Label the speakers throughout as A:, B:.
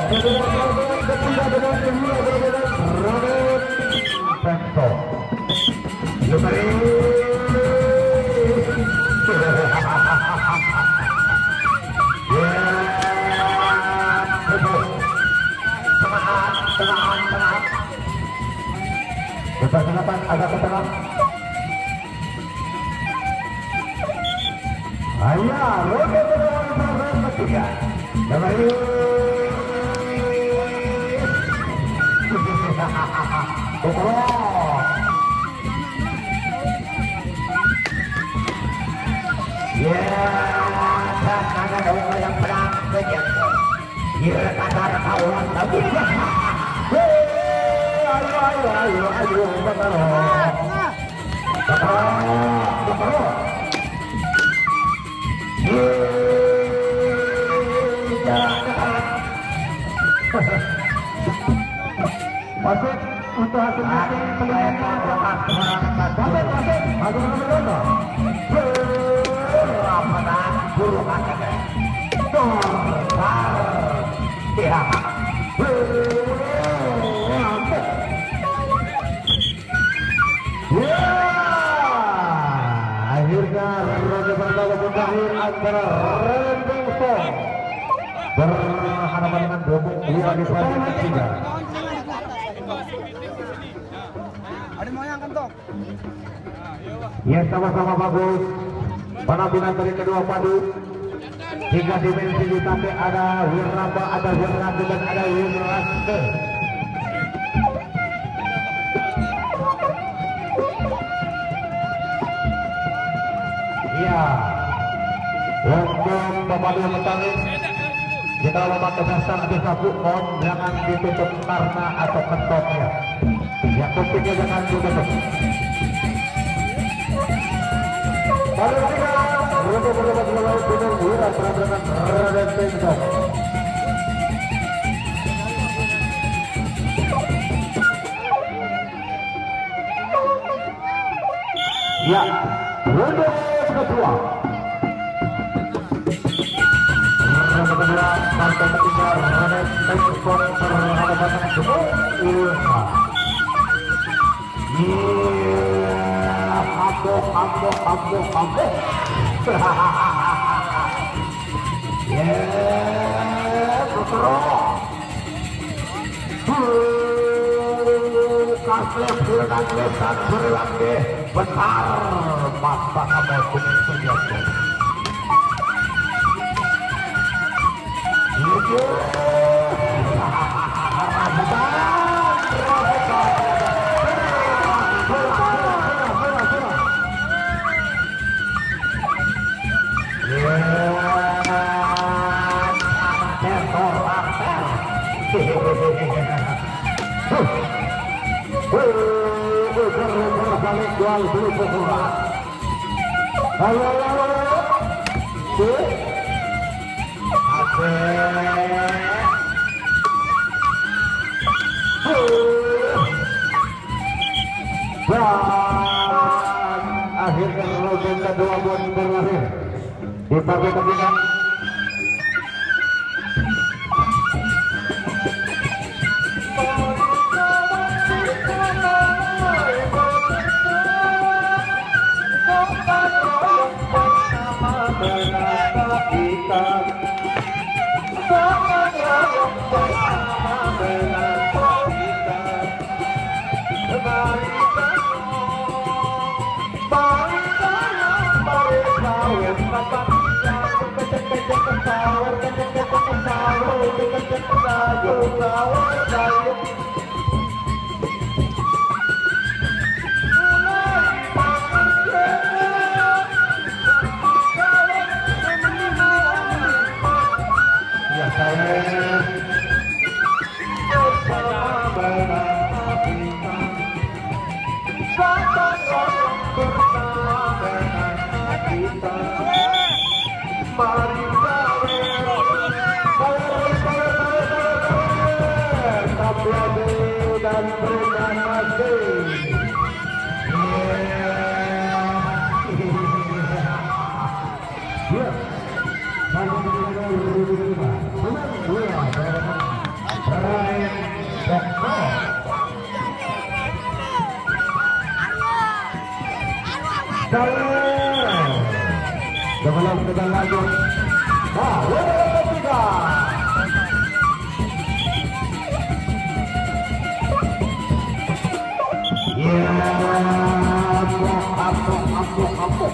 A: ketiga dengan kedua berbeda Ronald Pento. Lepas delapan agak ke tengah. Ayah, ronde ketiga. Kembali. Karena orang yang perang saja. Kira kata kawan tapi. Ayo, Wasit untuk hasil meeting pelihatan wasit aku menonton rapat bulu kacang ya akhirnya ronde pertama berakhir antara Rendengso berhadapan dengan Dobok Lira di pertandingan ketiga.
B: Ada mau yang kentok.
A: Ya sama-sama bagus. Penampilan dari kedua padu. Tiga dimensi ditambah ada Wiraba, ada Wirrande dan ada Wirrande. Iya. Untuk pemadu yang bertanding kita memakai dasar di sapu on jangan ditutup karena atau kentoknya. Ya kupingnya jangan ditutup. Pada tiga, untuk berdebat melawan Gunung Wira peradaban Raden Pento. Ya, ronde kedua. Ronde kedua, partai ketiga Raden Pento berhadapan dengan Gunung Wira. Kampung. Kasih berulang deh, besar mata kamu kuning senjata. Jual dulu pukulan. Halo. Dan akhirnya ronde kedua pun berakhir. Di partai ketiga. Dan terima kasih. Ya, belum sudah lanjut. Nah, level ketiga. Ya, ampun.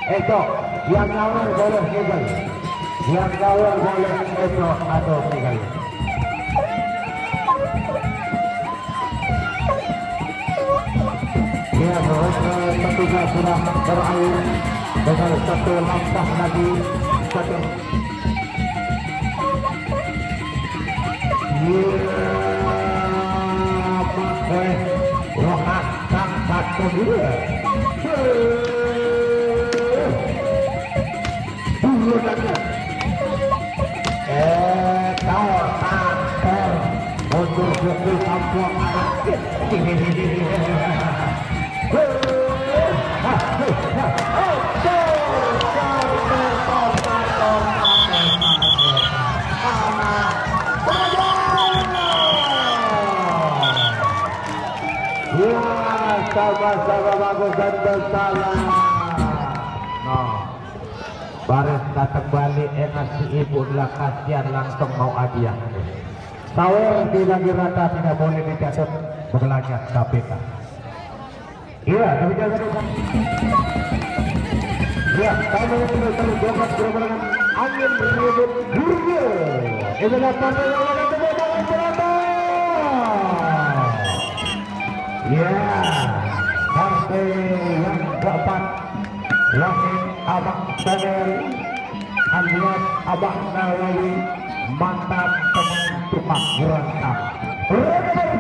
A: Sakar, yang ngawur boleh tinggal, yang ngawur boleh esok atau tinggal. Ya, ketika sudah berakhir dengan satu langkah lagi, satu. Ya, pakai rohat sang satu dua. Untuk Jokowi Papua Barat. Sama-sama bagus dan bersalah. Baris datang balik si ibu adalah kasihan langsung mau hadiah. Sawir tidak dirata tidak boleh dicatat berlanjut KPK. Iya, tapi jangan lupa. Ya, kami sudah terus berbarengan angin berliut gurnya. Inilah partai yang akan kemenangan berapa? Ya, partai yang keempat. Wahid Abang Daniel alias Abang Nawawi, mantap teman tukang berantak. Bersama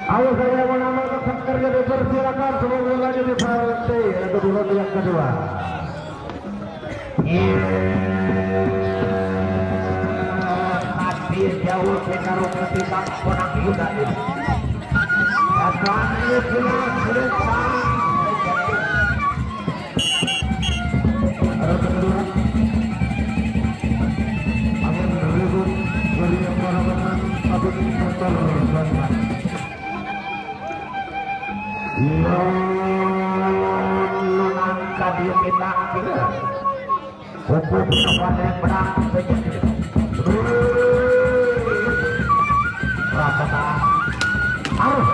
A: Ayo saya menambah pekerja dipersilakan semua bolanya di partai atau dulu yang kedua. Tapi jauh pengaruh ketimbang orang muda ini. Akan pulang selesai. Ada kedua. Akan berikut dari para abad motor berbanyak. Angkat dia kita kira hukum kepada yang benar menjadi rata aduh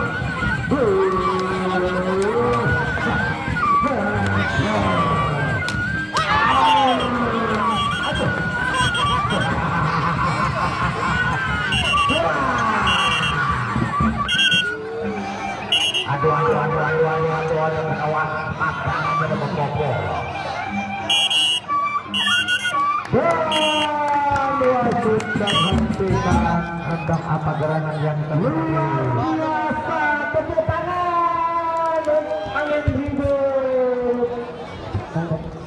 A: kawan makanan pada mengkopol. Dua sudah hentikan hendak apa gerangan yang terjadi. Biasa tepuk tangan angin hidup. untuk